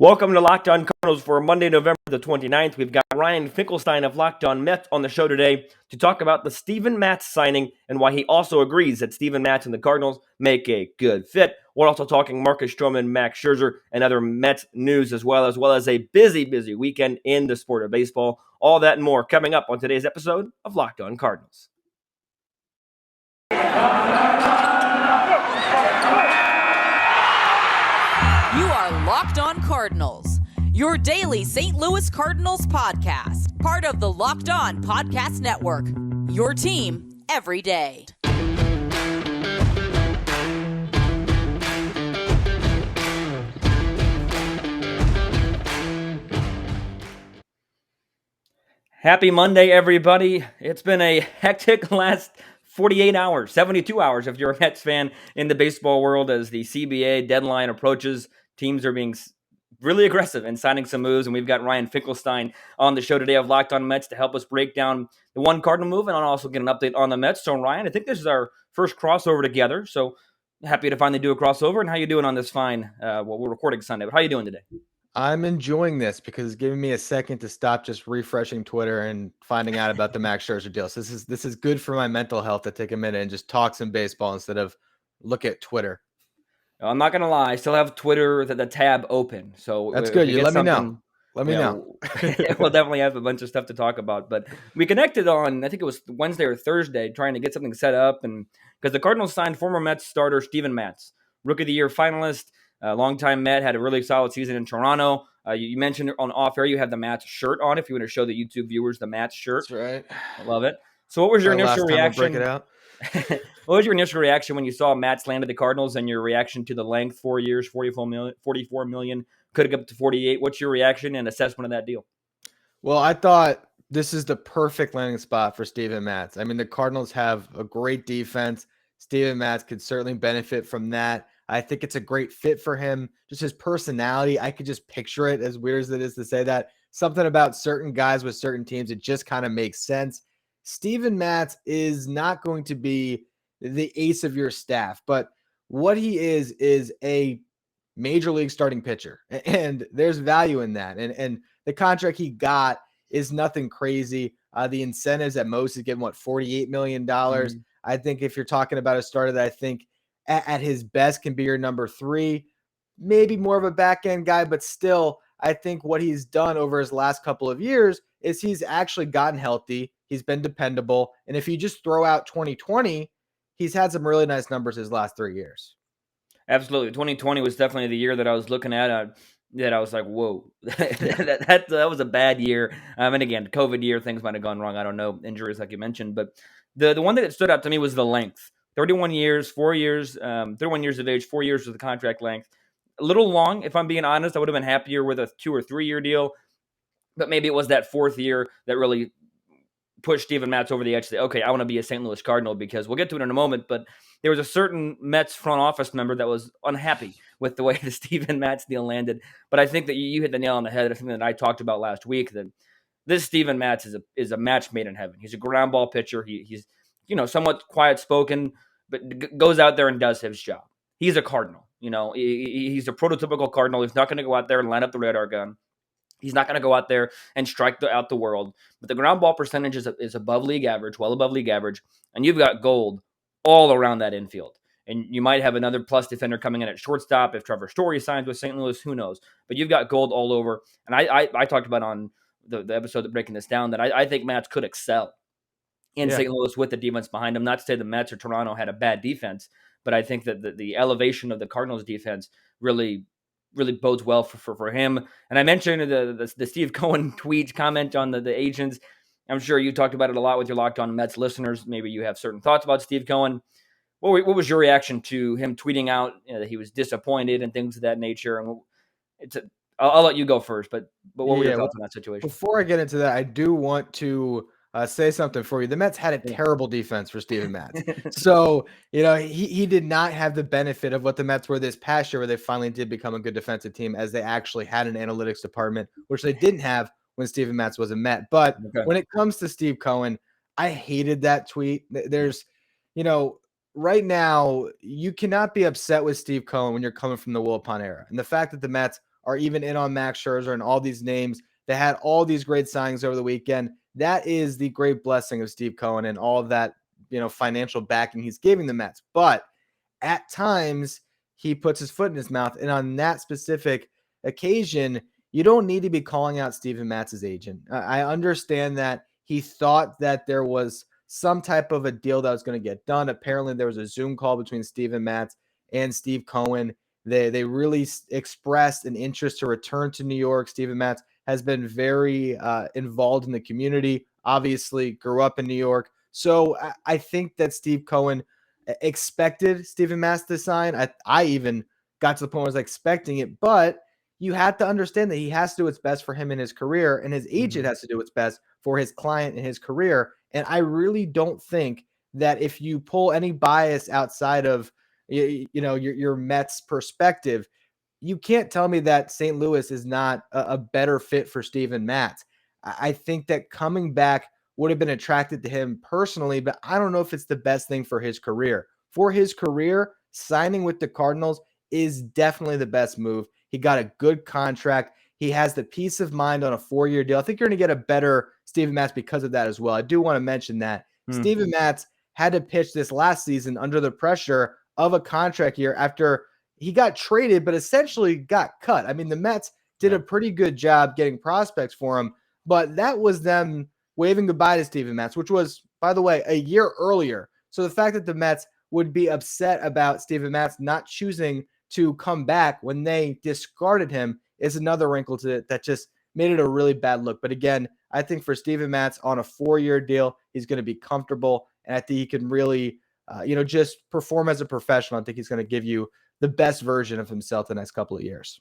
Welcome to Locked On Cardinals for Monday, November the 29th. We've got Ryan Finkelstein of Locked On Mets on the show today to talk about the Steven Matz signing and why he also agrees that Steven Matz and the Cardinals make a good fit. We're also talking Marcus Stroman, Max Scherzer, and other Mets news as well as a busy weekend in the sport of baseball. All that and more coming up on today's episode of Locked On Cardinals. You are Locked On Cardinals, your daily St. Louis Cardinals podcast, part of the Locked On Podcast Network, your team every day. Happy Monday, everybody. It's been a hectic last 48 hours, 72 hours if you're a Mets fan in the baseball world as the CBA deadline approaches. Teams are being really aggressive and signing some moves, and we've got Ryan Finkelstein on the show today of Locked On Mets to help us break down the one Cardinal move and I'll also get an update on the Mets. So, Ryan, I think this is our first crossover together, so happy to finally do a crossover. And how you doing on this fine, we're recording Sunday, but how you doing today? I'm enjoying this because it's giving me a second to stop just refreshing Twitter and finding out about the Max Scherzer deal. So this is good for my mental health to take a minute and just talk some baseball instead of look at Twitter. I'm not going to lie. I still have Twitter, the tab open. So that's good. You let me know. Let me know. We'll definitely have a bunch of stuff to talk about. But we connected on, I think it was Wednesday or Thursday, trying to get something set up. And because the Cardinals signed former Mets starter Steven Matz, Rookie of the Year finalist, longtime Met, had a really solid season in Toronto. You mentioned on off air you have the Matz shirt on. If you want to show the YouTube viewers the Matz shirt. That's right. I love it. So what was your initial reaction? Break it out. What was your initial reaction when you saw Matz land at the Cardinals and your reaction to the length, 4 years, $44 million, could have got up to 48? What's your reaction and assessment of that deal? Well, I thought this is the perfect landing spot for Steven Matz. I mean, the Cardinals have a great defense. Steven Matz could certainly benefit from that. I think it's a great fit for him. Just his personality, I could just picture it, as weird as it is to say that. Something about certain guys with certain teams, it just kind of makes sense. Steven Matz is not going to be the ace of your staff, but what he is a major league starting pitcher, and there's value in that. And the contract he got is nothing crazy. The incentives at most is getting $48 million. I think if you're talking about a starter that I think at his best can be your number 3, maybe more of a back end guy, but still, I think what he's done over his last couple of years is he's actually gotten healthy. He's been dependable. And if you just throw out 2020, he's had some really nice numbers his last 3 years. Absolutely. 2020 was definitely the year that I was looking at that I was like, whoa, that was a bad year. And again, COVID year, things might have gone wrong. I don't know, injuries like you mentioned. But the one thing that stood out to me was the length. 31 years, 4 years, 31 years of age, 4 years of the contract length. A little long, if I'm being honest. I would have been happier with a 2 or 3 year deal. But maybe it was that 4th year that really pushed Steven Matz over the edge to say, okay, I want to be a St. Louis Cardinal, because we'll get to it in a moment, but there was a certain Mets front office member that was unhappy with the way the Steven Matz deal landed. But I think that you hit the nail on the head. I think that I talked about last week, that this Steven Matz is a match made in heaven. He's a ground ball pitcher. He's somewhat quiet spoken, but goes out there and does his job. He's a Cardinal. He's a prototypical Cardinal. He's not going to go out there and line up the radar gun. He's not going to go out there and strike out the world. But the ground ball percentage is above league average, well above league average. And you've got gold all around that infield. And you might have another plus defender coming in at shortstop. If Trevor Story signs with St. Louis, who knows? But you've got gold all over. And I talked about on the episode of Breaking This Down that I think Matz could excel in St. Louis with the defense behind him. Not to say the Mets or Toronto had a bad defense, but I think that the elevation of the Cardinals defense really bodes well for him. And I mentioned the Steve Cohen tweet comment on the agents. I'm sure you talked about it a lot with your Locked On Mets listeners. Maybe you have certain thoughts about Steve Cohen. What was your reaction to him tweeting out that he was disappointed and things of that nature? And I'll let you go first, but what were your thoughts on that situation? Before I get into that, I do want to say something for you. The Mets had a terrible defense for Steven Matz. So, he did not have the benefit of what the Mets were this past year, where they finally did become a good defensive team, as they actually had an analytics department, which they didn't have when Steven Matz was a Met. But when it comes to Steve Cohen, I hated that tweet. There's, right now, you cannot be upset with Steve Cohen when you're coming from the Wilpon era. And the fact that the Mets are even in on Max Scherzer and all these names. They had all these great signings over the weekend. That is the great blessing of Steve Cohen and all of that, financial backing he's giving the Mets. But at times he puts his foot in his mouth. And on that specific occasion, you don't need to be calling out Steven Matz's agent. I understand that he thought that there was some type of a deal that was going to get done. Apparently there was a Zoom call between Steven Matz and Steve Cohen. They really expressed an interest to return to New York. Steven Matz has been very involved in the community, obviously grew up in New York. So I think that Steve Cohen expected Steven Matz to sign. I even got to the point where I was expecting it, but you have to understand that he has to do what's best for him in his career, and his agent has to do what's best for his client in his career. And I really don't think that if you pull any bias outside of your Mets perspective, you can't tell me that St. Louis is not a better fit for Steven Matz. I think that coming back would have been attracted to him personally, but I don't know if it's the best thing for his career. For his career, signing with the Cardinals is definitely the best move. He got a good contract. He has the peace of mind on a 4-year deal. I think you're going to get a better Steven Matz because of that as well. I do want to mention that Steven Matz had to pitch this last season under the pressure of a contract year after he got traded, but essentially got cut. I mean, the Mets did a pretty good job getting prospects for him, but that was them waving goodbye to Steven Matz, which was, by the way, a year earlier. So the fact that the Mets would be upset about Steven Matz not choosing to come back when they discarded him is another wrinkle to it that just made it a really bad look. But again, I think for Steven Matz on a 4-year deal, he's going to be comfortable, and I think he can really, just perform as a professional. I think he's going to give you the best version of himself the next couple of years.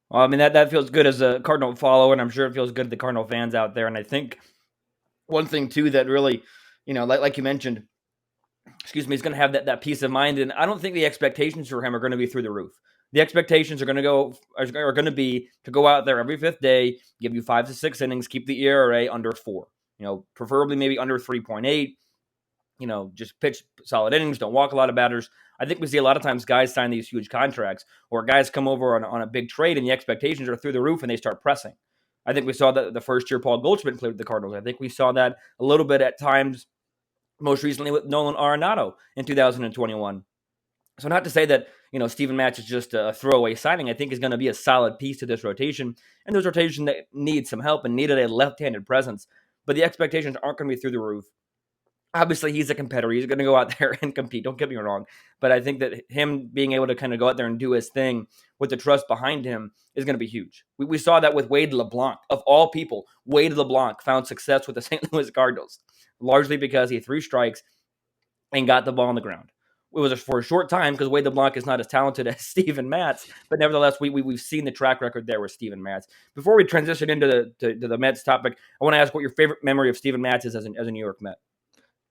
Well, I mean, that feels good as a Cardinal follower, and I'm sure it feels good to the Cardinal fans out there. And I think one thing, too, that really, like you mentioned, he's going to have that peace of mind. And I don't think the expectations for him are going to be through the roof. The expectations are going to be to go out there every fifth day, give you 5 to 6 innings, keep the ERA under 4, preferably maybe under 3.8, just pitch solid innings, don't walk a lot of batters. I think we see a lot of times guys sign these huge contracts or guys come over on a big trade and the expectations are through the roof and they start pressing. I think we saw that the first year Paul Goldschmidt played with the Cardinals. I think we saw that a little bit at times, most recently with Nolan Arenado in 2021. So not to say that, Steven Matz is just a throwaway signing. I think is going to be a solid piece to this rotation. And this rotation that needs some help and needed a left-handed presence. But the expectations aren't going to be through the roof. Obviously, he's a competitor. He's going to go out there and compete. Don't get me wrong. But I think that him being able to kind of go out there and do his thing with the trust behind him is going to be huge. We saw that with Wade LeBlanc. Of all people, Wade LeBlanc found success with the St. Louis Cardinals, largely because he threw strikes and got the ball on the ground. It was for a short time because Wade LeBlanc is not as talented as Steven Matz, but nevertheless, we've seen the track record there with Steven Matz. Before we transition into the Mets topic, I want to ask what your favorite memory of Steven Matz is as a New York Met.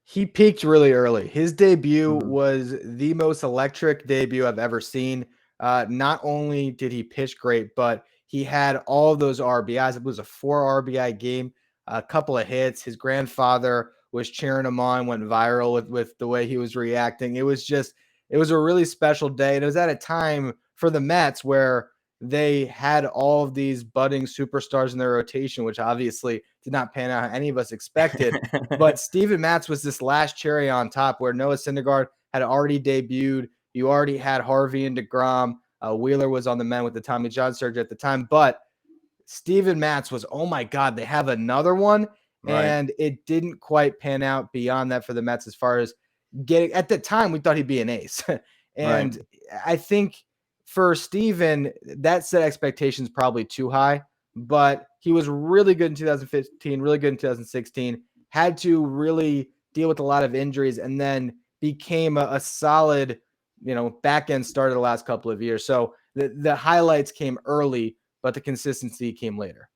He peaked really early. His debut was the most electric debut I've ever seen. Not only did he pitch great, but he had all of those RBIs. It was a 4 RBI game, a couple of hits. His grandfather was cheering him on, went viral with the way he was reacting. It was a really special day. And it was at a time for the Mets where they had all of these budding superstars in their rotation, which obviously did not pan out how any of us expected. But Steven Matz was this last cherry on top where Noah Syndergaard had already debuted. You already had Harvey and DeGrom. Wheeler was on the men with the Tommy John surgery at the time. But Steven Matz was, oh my God, they have another one. Right. And it didn't quite pan out beyond that for the Mets as far as getting, at the time, we thought he'd be an ace. And right. I think for Steven, that set expectations probably too high, but he was really good in 2015, really good in 2016, had to really deal with a lot of injuries and then became a solid, back end starter the last couple of years. So the highlights came early, but the consistency came later.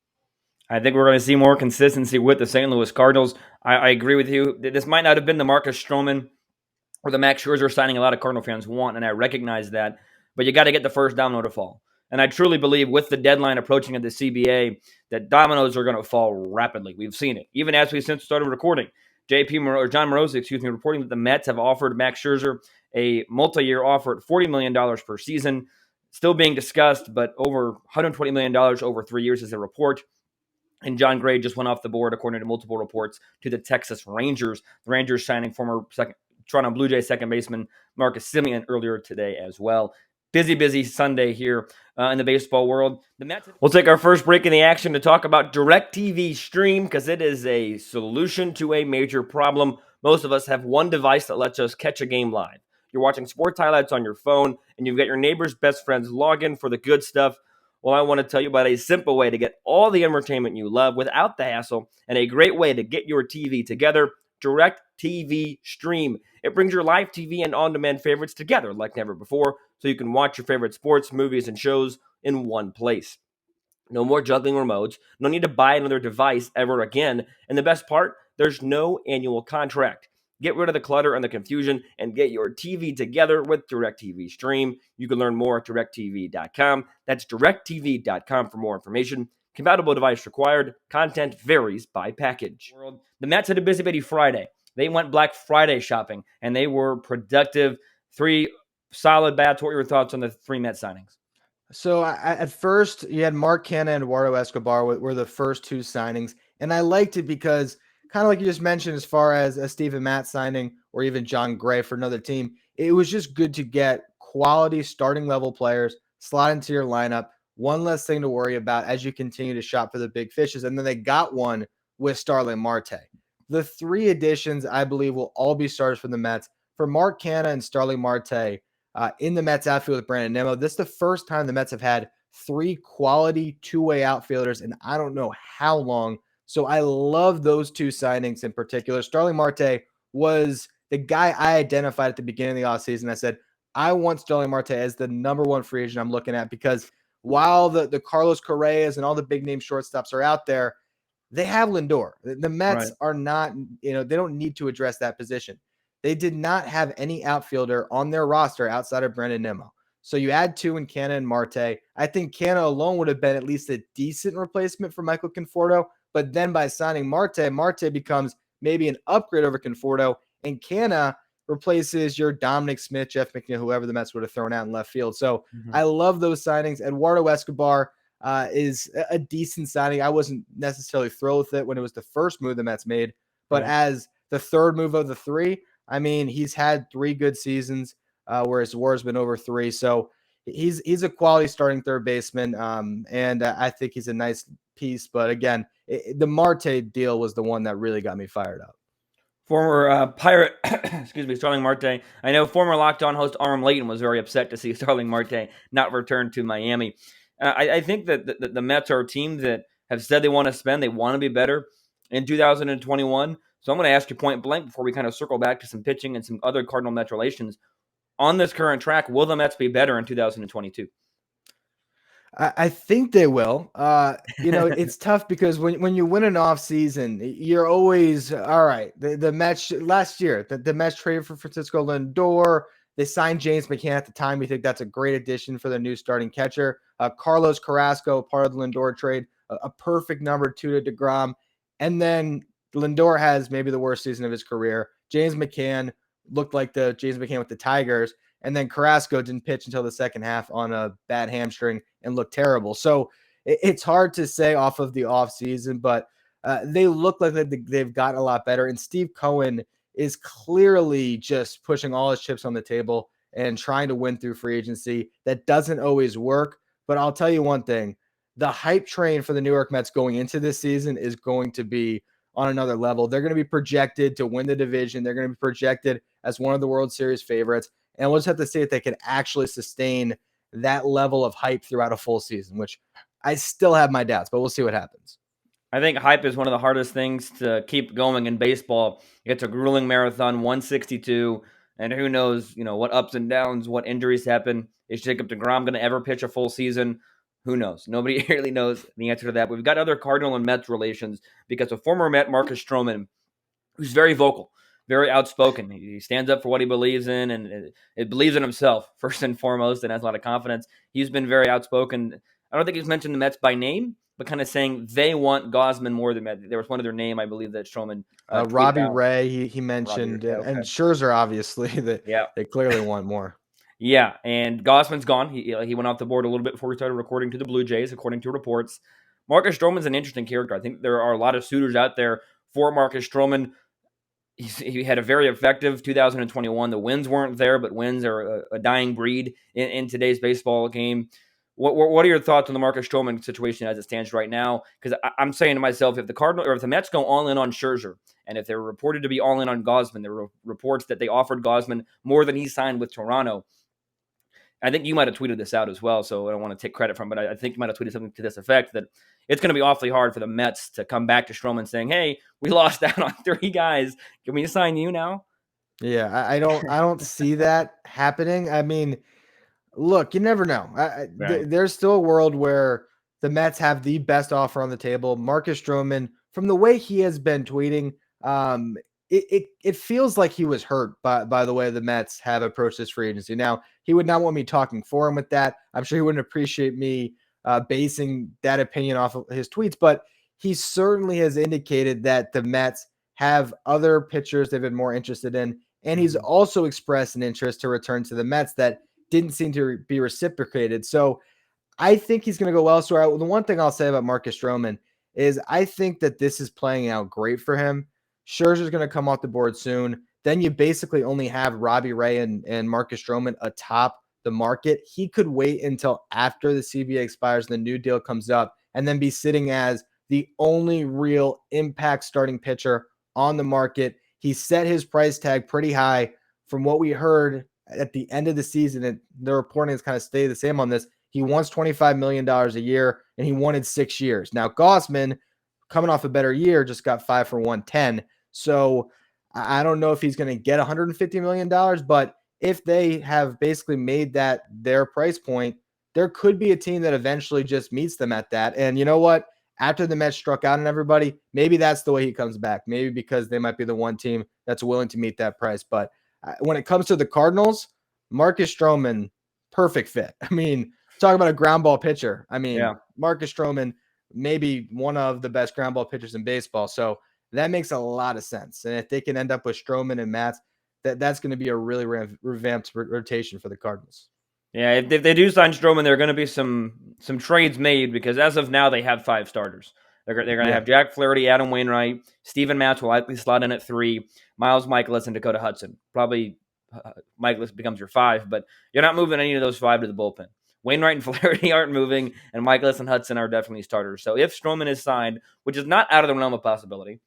I think we're going to see more consistency with the St. Louis Cardinals. I agree with you. This might not have been the Marcus Stroman or the Max Scherzer signing a lot of Cardinal fans want, and I recognize that. But you got to get the first domino to fall. And I truly believe with the deadline approaching at the CBA that dominoes are going to fall rapidly. We've seen it. Even as we since started recording, Jon Morosi, reporting that the Mets have offered Max Scherzer a multi-year offer at $40 million per season. still being discussed, but over $120 million over 3 years is a report. And Jon Gray just went off the board, according to multiple reports, to the Texas Rangers. The Rangers signing former Toronto Blue Jays second baseman Marcus Stroman earlier today as well. Busy Sunday here in the baseball world. We'll take our first break in the action to talk about DirecTV Stream, because it is a solution to a major problem. Most of us have one device that lets us catch a game live. You're watching sports highlights on your phone, and you've got your neighbor's best friend's login for the good stuff. Well, I want to tell you about a simple way to get all the entertainment you love without the hassle, and a great way to get your TV together, DirecTV Stream. It brings your live TV and on-demand favorites together like never before, so you can watch your favorite sports, movies, and shows in one place. No more juggling remotes. No need to buy another device ever again. And the best part, there's no annual contract. Get rid of the clutter and the confusion and get your TV together with DirecTV Stream. You can learn more at directtv.com. That's directtv.com for more information. Compatible device required. Content varies by package. The Mets had a busy Friday. They went Black Friday shopping, and they were productive. 3 solid bats. What were your thoughts on the 3 Mets signings? So at first, you had Mark Canha and Eduardo Escobar were the first 2 signings, and I liked it because, kind of like you just mentioned, as far as a Steven Matz signing or even Jon Gray for another team, it was just good to get quality starting level players, slot into your lineup, one less thing to worry about as you continue to shop for the big fishes. And then they got one with Starling Marte. The 3 additions, I believe, will all be starters for the Mets. For Mark Canha and Starling Marte, in the Mets outfield with Brandon Nimmo, this is the first time the Mets have had 3 quality two-way outfielders in I don't know how long. So I love those 2 signings in particular. Starling Marte was the guy I identified at the beginning of the offseason. I said, I want Starling Marte as the number 1 free agent I'm looking at, because while the Carlos Correas and all the big name shortstops are out there, they have Lindor. The Mets are not, they don't need to address that position. They did not have any outfielder on their roster outside of Brandon Nimmo. So you add 2 in Canha and Marte. I think Canha alone would have been at least a decent replacement for Michael Conforto. But then by signing Marte, Marte becomes maybe an upgrade over Conforto, and Canha replaces your Dominic Smith, Jeff McNeil, whoever the Mets would have thrown out in left field. So I love those signings. Eduardo Escobar is a decent signing. I wasn't necessarily thrilled with it when it was the first move the Mets made, but as the third move of the 3, I mean, he's had 3 good seasons, whereas WAR's been over 3. So he's a quality starting third baseman, and I think he's a nice piece. But again, the Marte deal was the one that really got me fired up. Former Pirate, Starling Marte. I know former Locked On host Arm Layton was very upset to see Starling Marte not return to Miami. I think that the Mets are a team that have said they want to spend, they want to be better in 2021. So I'm going to ask you point blank before we kind of circle back to some pitching and some other Cardinal Mets relations. On this current track, will the Mets be better in 2022? I think they will. It's tough because when you win an off season, you're always all right. The Mets last year, the Mets traded for Francisco Lindor. They signed James McCann at the time. We think that's a great addition for the new starting catcher. Carlos Carrasco, part of the Lindor trade, a perfect number 2 to DeGrom. And then Lindor has maybe the worst season of his career. James McCann looked like the James McCann with the Tigers. And then Carrasco didn't pitch until the second half on a bad hamstring and looked terrible. So it's hard to say off of the offseason, but they look like they've gotten a lot better. And Steve Cohen is clearly just pushing all his chips on the table and trying to win through free agency. That doesn't always work. But I'll tell you one thing. The hype train for the New York Mets going into this season is going to be on another level. They're going to be projected to win the division. They're going to be projected as one of the World Series favorites. And we'll just have to see if they can actually sustain that level of hype throughout a full season, which I still have my doubts, but we'll see what happens. I think hype is one of the hardest things to keep going in baseball. It's a grueling marathon, 162, and who knows, what ups and downs, what injuries happen. Is Jacob deGrom going to ever pitch a full season? Who knows? Nobody really knows the answer to that. We've got other Cardinal and Mets relations because a former Met, Marcus Stroman, who's very vocal, very outspoken. He stands up for what he believes in, and it believes in himself first and foremost, and has a lot of confidence. He's been very outspoken. I don't think he's mentioned the Mets by name, but kind of saying they want Gausman more than Mets. There was one other name, I believe, that Stroman Robbie Ray, he mentioned, Ray, okay. and Scherzer, obviously, that they clearly want more. Yeah, and Gausman's gone. He went off the board a little bit before we started recording to the Blue Jays, according to reports. Marcus Stroman's an interesting character. I think there are a lot of suitors out there for Marcus Stroman. He had a very effective 2021. The wins weren't there, but wins are a dying breed in today's baseball game. What are your thoughts on the Marcus Stroman situation as it stands right now? Because I'm saying to myself, if the Mets go all in on Scherzer, and if they're reported to be all in on Gausman, there were reports that they offered Gausman more than he signed with Toronto. I think you might have tweeted this out as well, so I don't want to take credit from it, but I think you might have tweeted something to this effect, that it's going to be awfully hard for the Mets to come back to Stroman saying, hey, we lost out on 3 guys. Can we sign you now? Yeah, I don't see that happening. I mean, look, you never know. Right. There's still a world where the Mets have the best offer on the table. Marcus Stroman, from the way he has been tweeting, it feels like he was hurt by the way the Mets have approached this free agency. Now, he would not want me talking for him with that. I'm sure he wouldn't appreciate me basing that opinion off of his tweets, but he certainly has indicated that the Mets have other pitchers they've been more interested in. And he's also expressed an interest to return to the Mets that didn't seem to be reciprocated. So I think he's going to go elsewhere. The one thing I'll say about Marcus Stroman is I think that this is playing out great for him. Scherzer's going to come off the board soon. Then you basically only have Robbie Ray and Marcus Stroman atop the market. He could wait until after the CBA expires and the new deal comes up and then be sitting as the only real impact starting pitcher on the market. He set his price tag pretty high. From what we heard at the end of the season, and the reporting has kind of stayed the same on this, he wants $25 million a year, and he wanted 6 years. Now, Gausman, coming off a better year, just got 5 for 110. So I don't know if he's going to get $150 million, but if they have basically made that their price point, there could be a team that eventually just meets them at that. And you know what? After the Mets struck out on everybody, maybe that's the way he comes back. Maybe because they might be the one team that's willing to meet that price. But when it comes to the Cardinals, Marcus Stroman, perfect fit. I mean, talk about a ground ball pitcher. I mean, Yeah. Marcus Stroman, maybe one of the best ground ball pitchers in baseball. So that makes a lot of sense. And if they can end up with Stroman and Matz, that's going to be a really revamped rotation for the Cardinals. Yeah, if they do sign Stroman, there are going to be some trades made, because as of now, they have 5 starters. They're going to have Jack Flaherty, Adam Wainwright, Steven Matz will likely slot in at 3, Miles Michaelis, and Dakota Hudson. Probably Michaelis becomes your 5, but you're not moving any of those 5 to the bullpen. Wainwright and Flaherty aren't moving, and Michaelis and Hudson are definitely starters. So if Stroman is signed, which is not out of the realm of possibility,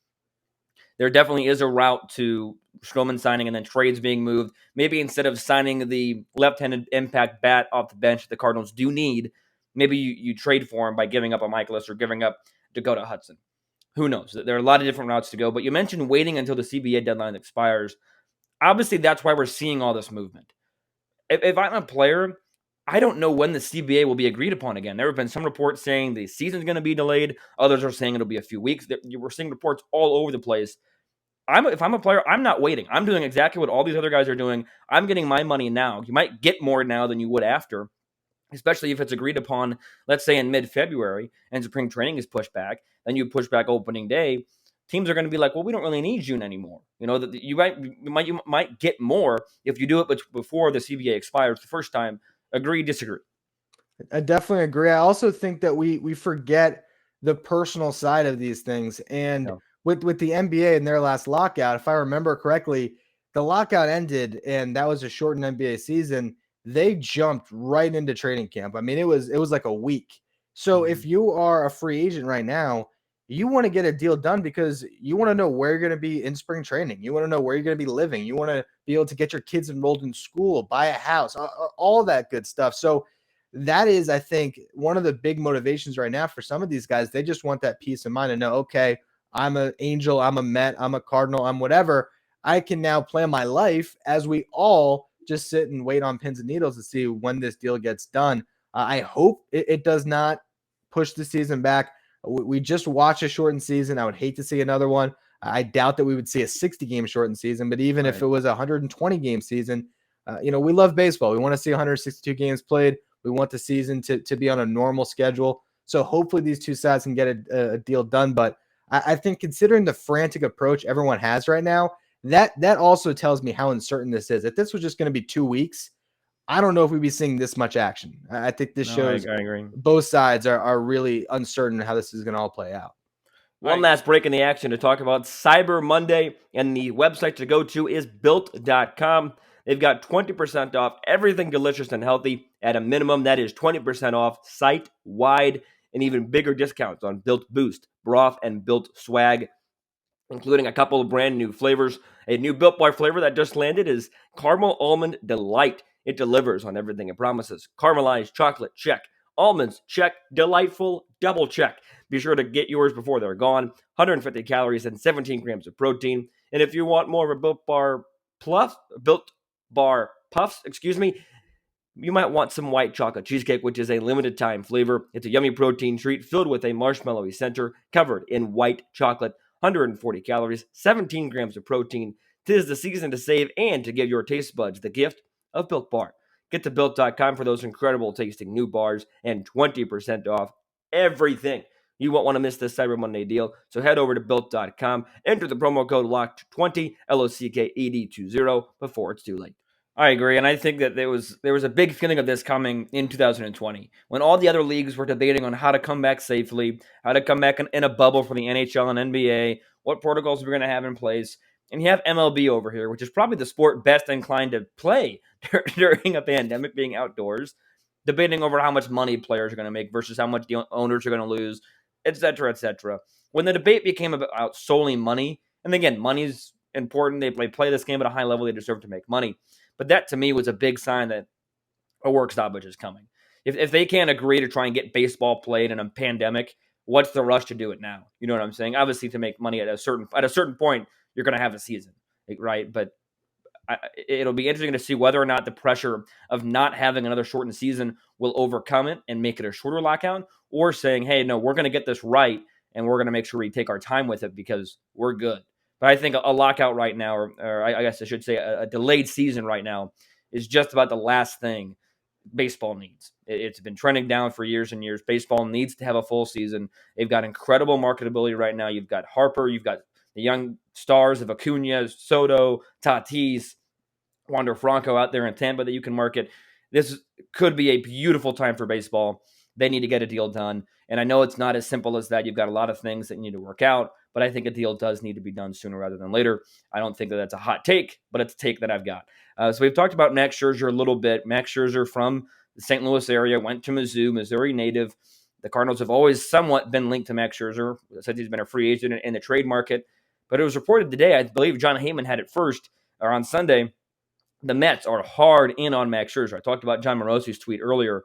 there definitely is a route to Stroman signing and then trades being moved. Maybe instead of signing the left-handed impact bat off the bench the Cardinals do need, maybe you trade for him by giving up a Michaelis or giving up Dakota Hudson. Who knows? There are a lot of different routes to go, but you mentioned waiting until the CBA deadline expires. Obviously, that's why we're seeing all this movement. If I'm a player, I don't know when the CBA will be agreed upon again. There have been some reports saying the season's going to be delayed. Others are saying it'll be a few weeks. We're seeing reports all over the place. If I'm a player, I'm not waiting. I'm doing exactly what all these other guys are doing. I'm getting my money now. You might get more now than you would after, especially if it's agreed upon, let's say in mid-February and spring training is pushed back. Then you push back opening day. Teams are going to be like, well, we don't really need June anymore. You know, that you might get more if you do it before the CBA expires the first time. Agree, disagree? I definitely agree. I also think that we forget the personal side of these things. And Yeah. with the NBA and their last lockout, if I remember correctly, the lockout ended and that was a shortened NBA season. They jumped right into training camp. I mean, it was like a week. So if you are a free agent right now, you want to get a deal done because you want to know where you're going to be in spring training. You want to know where you're going to be living. You want to be able to get your kids enrolled in school, buy a house, all that good stuff. So that is, I think, one of the big motivations right now for some of these guys. They just want that peace of mind to know, okay, I'm an Angel, I'm a Met, I'm a Cardinal, I'm whatever. I can now plan my life as we all just sit and wait on pins and needles to see when this deal gets done. I hope it does not push the season back. We just watched a shortened season. I would hate to see another one. I doubt that we would see a 60-game shortened season, but even if it was a 120-game season, we love baseball. We want to see 162 games played. We want the season to be on a normal schedule. So hopefully these two sides can get a deal done. But I think considering the frantic approach everyone has right now, that also tells me how uncertain this is. If this was just going to be 2 weeks, I don't know if we'd be seeing this much action. I think this shows I agree. both sides are really uncertain how this is going to all play out. One last break in the action to talk about Cyber Monday, and the website to go to is built.com. They've got 20% off everything delicious and healthy at a minimum. That is 20% off site-wide, and even bigger discounts on Built Boost, broth, and Built Swag, including a couple of brand new flavors. A new Built Bar flavor that just landed is Caramel Almond Delight. It delivers on everything it promises. Caramelized chocolate, check. Almonds, check. Delightful, double check. Be sure to get yours before they're gone. 150 calories and 17 grams of protein. And if you want more of a Built Bar Puffs, you might want some white chocolate cheesecake, which is a limited time flavor. It's a yummy protein treat filled with a marshmallowy center covered in white chocolate. 140 calories, 17 grams of protein. 'Tis the season to save and to give your taste buds the gift of Built Bar. Get to Built.com for those incredible tasting new bars and 20% off everything. You won't want to miss this Cyber Monday deal, so head over to Built.com, enter the promo code LOCKED20, LOCKED20, before it's too late. I agree, and I think that there was a big feeling of this coming in 2020, when all the other leagues were debating on how to come back safely, how to come back in a bubble for the NHL and NBA, what protocols we're going to have in place. And you have MLB over here, which is probably the sport best inclined to play during a pandemic, being outdoors, debating over how much money players are going to make versus how much the owners are going to lose, et cetera, et cetera. When the debate became about solely money, and again, money's important. They play this game at a high level. They deserve to make money. But that, to me, was a big sign that a work stoppage is coming. If they can't agree to try and get baseball played in a pandemic, what's the rush to do it now? You know what I'm saying? Obviously, to make money at a certain point, you're going to have a season, right? But it'll be interesting to see whether or not the pressure of not having another shortened season will overcome it and make it a shorter lockout, or saying, hey, no, we're going to get this right, and we're going to make sure we take our time with it because we're good. But I think a lockout right now, or I guess I should say a delayed season right now, is just about the last thing baseball needs. It's been trending down for years and years. Baseball needs to have a full season. They've got incredible marketability right now. You've got Harper. You've got the young stars of Acuna, Soto, Tatis, Wander Franco out there in Tampa that you can market. This could be a beautiful time for baseball. They need to get a deal done. And I know it's not as simple as that. You've got a lot of things that need to work out, but I think a deal does need to be done sooner rather than later. I don't think that that's a hot take, but it's a take that I've got. So we've talked about Max Scherzer a little bit. Max Scherzer from the St. Louis area, went to Mizzou, Missouri native. The Cardinals have always somewhat been linked to Max Scherzer since he's been a free agent in the trade market. But it was reported today, I believe Jon Heyman had it first, or on Sunday, the Mets are hard in on Max Scherzer. I talked about John Morosi's tweet earlier.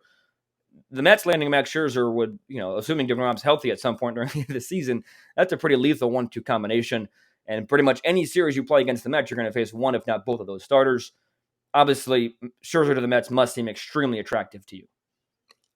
The Mets landing Max Scherzer would, assuming DeGrom's healthy at some point during the season, that's a pretty lethal 1-2 combination. And pretty much any series you play against the Mets, you're going to face one, if not both of those starters. Obviously, Scherzer to the Mets must seem extremely attractive to you.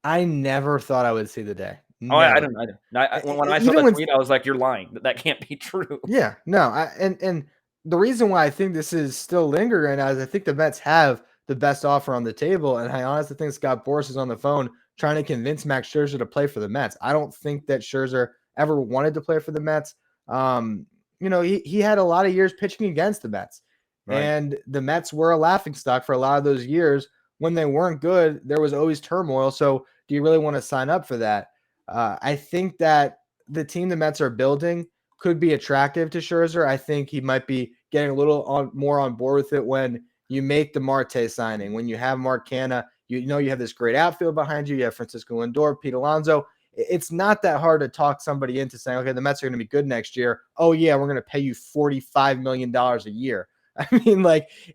I never thought I would see the day. Never. Oh, I don't either. When I saw that tweet, I was like, you're lying. That can't be true. Yeah, no. And the reason why I think this is still lingering is I think the Mets have the best offer on the table. And I honestly think Scott Boras is on the phone trying to convince Max Scherzer to play for the Mets. I don't think that Scherzer ever wanted to play for the Mets. He had a lot of years pitching against the Mets. Right. And the Mets were a laughingstock for a lot of those years. When they weren't good, there was always turmoil. So do you really want to sign up for that? I think that the team the Mets are building could be attractive to Scherzer. I think he might be getting a little more on board with it when you make the Marte signing, when you have Mark Canha, you have this great outfield behind you. You have Francisco Lindor, Pete Alonso. It's not that hard to talk somebody into saying, okay, the Mets are going to be good next year. Oh yeah, we're going to pay you $45 million a year. I mean,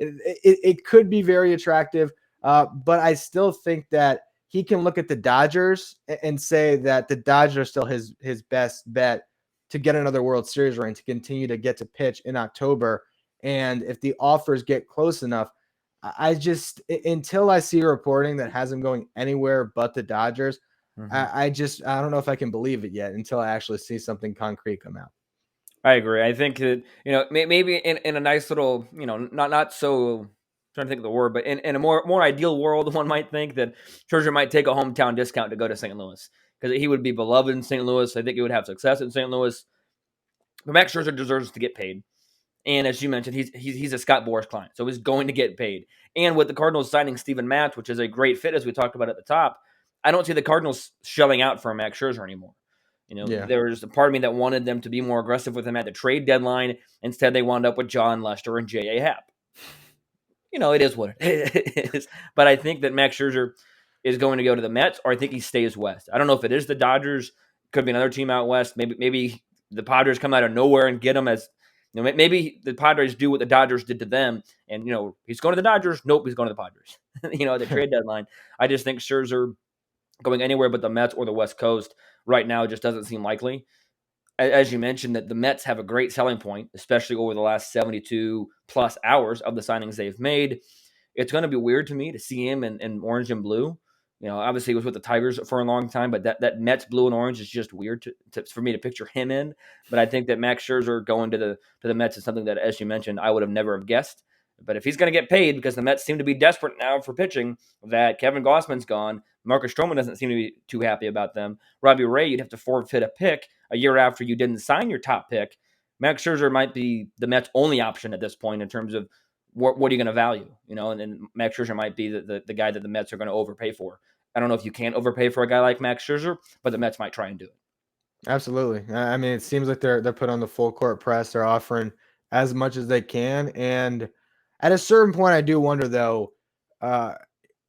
it could be very attractive, but I still think that he can look at the Dodgers and say that the Dodgers are still his best bet to get another World Series ring, to continue to get to pitch in October. And if the offers get close enough, until I see reporting that has him going anywhere but the Dodgers, I don't know if I can believe it yet until I actually see something concrete come out. I agree. I think that, maybe in a nice little, not so, I'm trying to think of the word, but in a more ideal world, one might think that Scherzer might take a hometown discount to go to St. Louis because he would be beloved in St. Louis. I think he would have success in St. Louis. But Max Scherzer deserves to get paid. And as you mentioned, he's a Scott Boras client, so he's going to get paid. And with the Cardinals signing Steven Matz, which is a great fit, as we talked about at the top, I don't see the Cardinals shelling out for Max Scherzer anymore. Yeah. There's a part of me that wanted them to be more aggressive with him at the trade deadline. Instead, they wound up with John Lester and J.A. Happ. It is what it is. But I think that Max Scherzer is going to go to the Mets, or I think he stays west. I don't know if it is the Dodgers. Could be another team out west. Maybe the Padres come out of nowhere and get him as maybe the Padres do what the Dodgers did to them, and he's going to the Dodgers. Nope, he's going to the Padres. At the trade deadline, I just think Scherzer going anywhere but the Mets or the West Coast right now just doesn't seem likely. As you mentioned, that the Mets have a great selling point, especially over the last 72 plus hours of the signings they've made. It's going to be weird to me to see him in orange and blue. Obviously he was with the Tigers for a long time, but that Mets blue and orange is just weird for me to picture him in. But I think that Max Scherzer going to the Mets is something that, as you mentioned, I would have never have guessed. But if he's going to get paid, because the Mets seem to be desperate now for pitching, that Kevin Gausman's gone, Marcus Stroman doesn't seem to be too happy about them. Robbie Ray, you'd have to forfeit a pick a year after you didn't sign your top pick. Max Scherzer might be the Mets' only option at this point in terms of what are you going to value, and Max Scherzer might be the guy that the Mets are going to overpay for. I don't know if you can overpay for a guy like Max Scherzer, but the Mets might try and do it. Absolutely. I mean, it seems like they're put on the full court press. They're offering as much as they can. And at a certain point, I do wonder, though,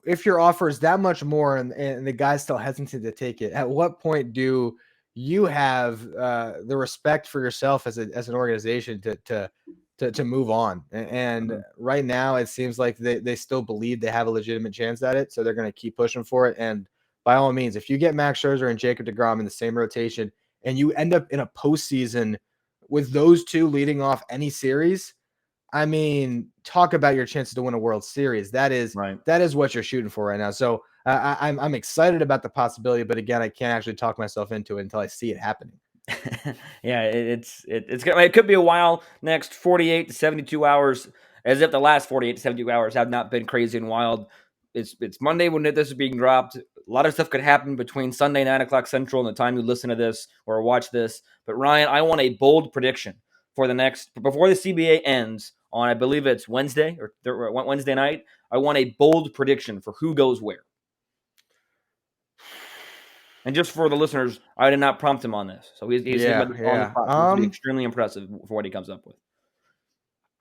if your offer is that much more and the guy's still hesitant to take it, at what point do you have the respect for yourself as an organization to move on? And right now, it seems like they still believe they have a legitimate chance at it. So they're going to keep pushing for it. And by all means, if you get Max Scherzer and Jacob deGrom in the same rotation and you end up in a postseason with those two leading off any series, I mean, talk about your chances to win a World Series. That is what you're shooting for right now. So I'm excited about the possibility, but again, I can't actually talk myself into it until I see it happening. Yeah, it could be a while. Next 48 to 72 hours, as if the last 48 to 72 hours have not been crazy and wild. It's Monday when this is being dropped. A lot of stuff could happen between Sunday 9 o'clock Central and the time you listen to this or watch this. But Ryan, I want a bold prediction for before the CBA ends on, I believe it's Wednesday or Wednesday night. I want a bold prediction for who goes where. And just for the listeners, I did not prompt him on this, so he's on the spot. He's extremely impressive for what he comes up with.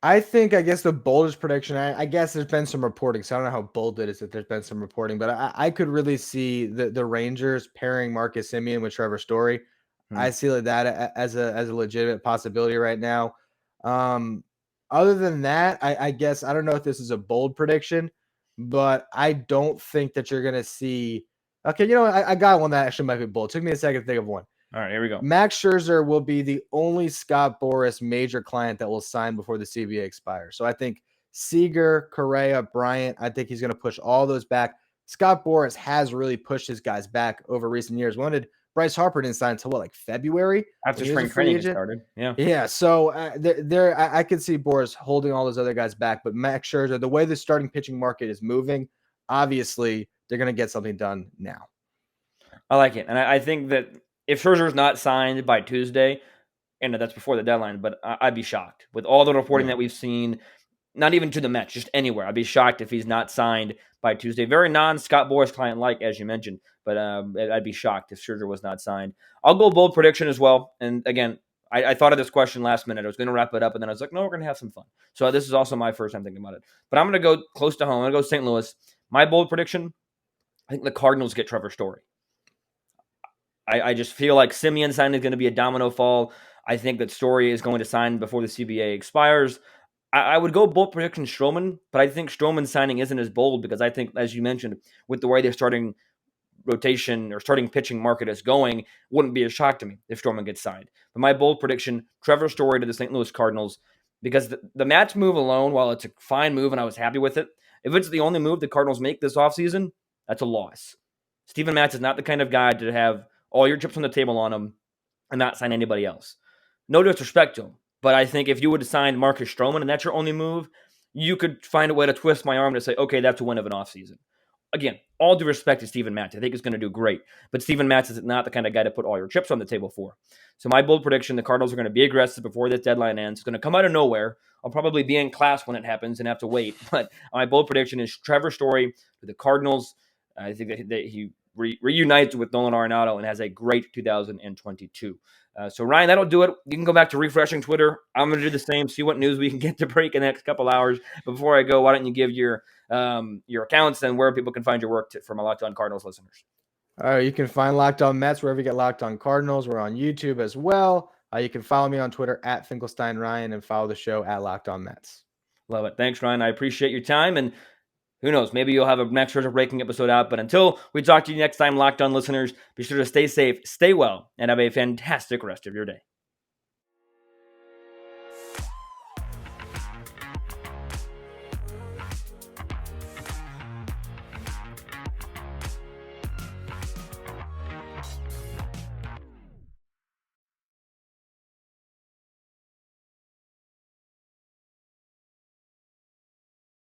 I guess the boldest prediction, I guess there's been some reporting, so I don't know how bold it is that there's been some reporting, but I could really see the Rangers pairing Marcus Semien with Trevor Story. I see that as a legitimate possibility right now. Other than that, I guess, I don't know if this is a bold prediction, but I don't think that you're going to see. Okay, I got one that actually might be bold. It took me a second to think of one. All right, here we go. Max Scherzer will be the only Scott Boras major client that will sign before the CBA expires. So I think Seager, Correa, Bryant, I think he's going to push all those back. Scott Boras has really pushed his guys back over recent years. When did Bryce Harper didn't sign until like February? After spring training started. Yeah. So I could see Boras holding all those other guys back. But Max Scherzer, the way the starting pitching market is moving, obviously they're going to get something done now. I like it. And I think that if Scherzer's not signed by Tuesday, and that's before the deadline, but I'd be shocked. With all the reporting that we've seen, not even to the Mets, just anywhere, I'd be shocked if he's not signed by Tuesday. Very non-Scott Boras client-like, as you mentioned, but I'd be shocked if Scherzer was not signed. I'll go bold prediction as well. And again, I thought of this question last minute. I was going to wrap it up, and then I was like, no, we're going to have some fun. So this is also my first time thinking about it. But I'm going to go close to home. I'm going to go St. Louis. My bold prediction, I think the Cardinals get Trevor Story. I just feel like Semien signing is going to be a domino fall. I think that Story is going to sign before the CBA expires. I would go bold prediction Stroman, but I think Stroman signing isn't as bold because I think, as you mentioned, with the way their starting rotation or starting pitching market is going, wouldn't be a shock to me if Stroman gets signed. But my bold prediction, Trevor Story to the St. Louis Cardinals, because the Matz move alone, while it's a fine move and I was happy with it, if it's the only move the Cardinals make this offseason, that's a loss. Steven Matz is not the kind of guy to have all your chips on the table on him and not sign anybody else. No disrespect to him, but I think if you would have signed Marcus Stroman and that's your only move, you could find a way to twist my arm to say, okay, that's a win of an offseason. again, all due respect to Steven Matz. I think he's going to do great. But Steven Matz is not the kind of guy to put all your chips on the table for. So my bold prediction, the Cardinals are going to be aggressive before this deadline ends. It's going to come out of nowhere. I'll probably be in class when it happens and have to wait. But my bold prediction is Trevor Story to the Cardinals. I think that he reunites with Nolan Arenado and has a great 2022. So, Ryan, that'll do it. You can go back to refreshing Twitter. I'm going to do the same, see what news we can get to break in the next couple hours. But before I go, why don't you give your accounts and where people can find your work for my Locked On Cardinals listeners? All right, you can find Locked On Mets wherever you get Locked On Cardinals. We're on YouTube as well. You can follow me on Twitter at Finkelstein Ryan and follow the show at Locked On Mets. Love it. Thanks, Ryan. I appreciate your time. And who knows, maybe you'll have a Max Scherzer breaking episode out. But until we talk to you next time, Locked On listeners, be sure to stay safe, stay well, and have a fantastic rest of your day.